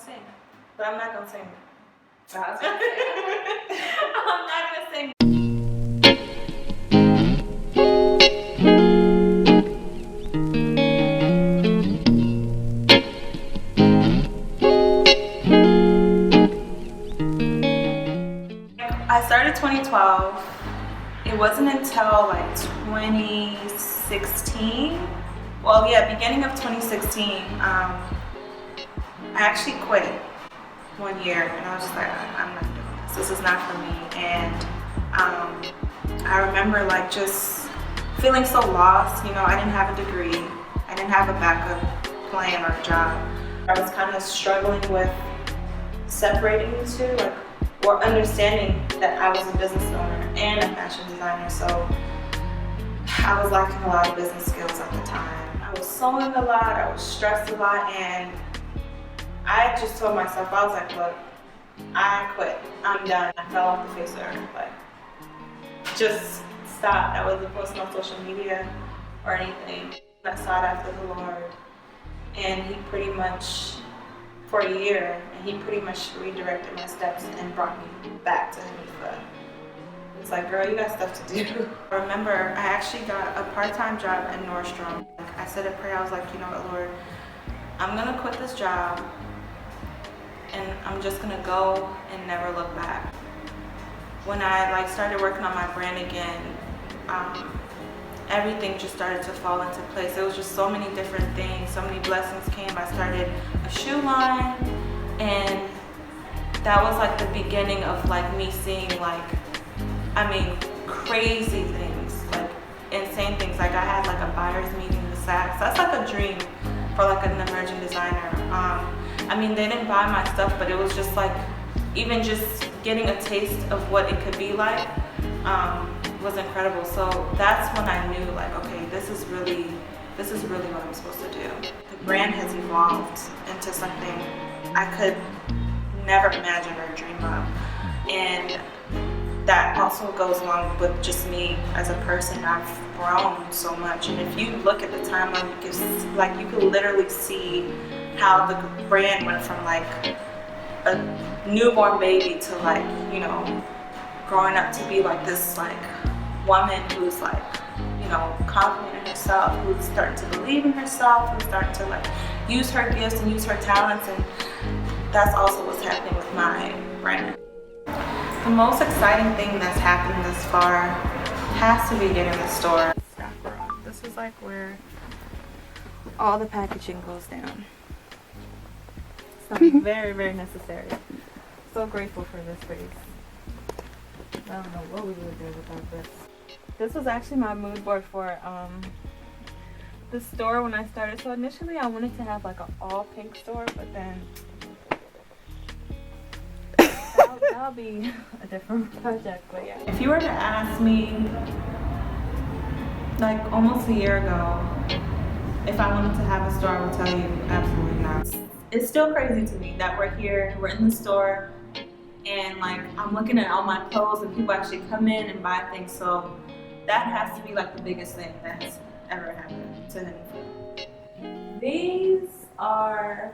sing, but I'm not gonna sing. I was gonna say, I'm not gonna sing. I started 2012. It wasn't until like 2016. Well, yeah, beginning of 2016. I actually quit 1 year, and I was just like, I'm not doing this. This is not for me. And I remember like just feeling so lost. You know, I didn't have a degree. I didn't have a backup plan or a job. I was kind of struggling with separating the two, like, or understanding that I was a business owner and a fashion designer. So I was lacking a lot of business skills at the time. I was sewing a lot, I was stressed a lot, and I just told myself, I was like, look, I quit, I'm done. I fell off the face of the earth, like, just stop. I wasn't posting on social media or anything. I sought after the Lord, and He pretty much, for a year, and He pretty much redirected my steps and brought me back to HANIFA. It's like, girl, you got stuff to do. I remember I actually got a part-time job at Nordstrom. I said a prayer, I was like, you know what, Lord, I'm gonna quit this job and I'm just gonna go and never look back. When I like started working on my brand again, everything just started to fall into place. There was just so many different things, so many blessings came. I started a shoe line, and that was like the beginning of like me seeing like, I mean, crazy things, like insane things. Like I had like a buyer's meeting with Saks. That's like a dream for like an emerging designer. I mean, they didn't buy my stuff, but it was just like, even just getting a taste of what it could be like was incredible. So that's when I knew like, okay, this is really what I'm supposed to do. The brand has evolved into something I could never imagine or dream of. And that also goes along with just me as a person. I've grown so much, and if you look at the timeline, you could literally see how the brand went from like a newborn baby to like, you know, growing up to be like this like woman who's like, you know, confident in herself, who's starting to believe in herself, who's starting to like use her gifts and use her talents, and that's also what's happening with my brand. The most exciting thing that's happened this far has to be getting the store. This is like where all the packaging goes down. So very, very necessary. So grateful for this space. I don't know what we would do without this. This was actually my mood board for the store when I started. So initially I wanted to have like an all pink store, but then that'll be a different project. But yeah. If you were to ask me like almost a year ago if I wanted to have a store, I would tell you absolutely not. It's still crazy to me that we're here, we're in the store, and like I'm looking at all my clothes and people actually come in and buy things. So that has to be like the biggest thing that's ever happened to HANIFA. These are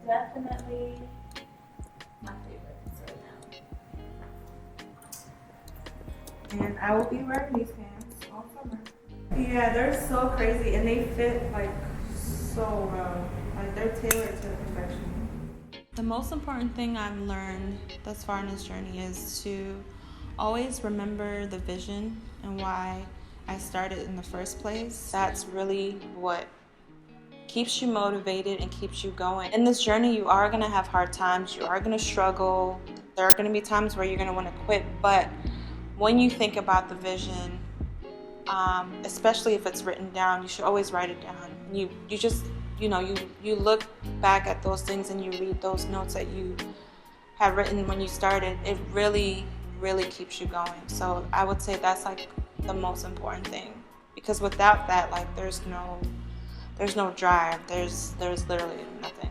definitely my favorites right now. And I will be wearing these pants all summer. Yeah, they're so crazy and they fit like so well. Like they're tailored to perfection. The most important thing I've learned thus far in this journey is to always remember the vision and why I started in the first place. That's really what keeps you motivated and keeps you going. In this journey, you are gonna have hard times, you are gonna struggle, there are gonna be times where you're gonna wanna quit, but when you think about the vision, especially if it's written down, you should always write it down. You just, you know, you look back at those things and you read those notes that you have written when you started. It really, really keeps you going. So I would say that's like the most important thing, because without that, like there's no drive, there's literally nothing.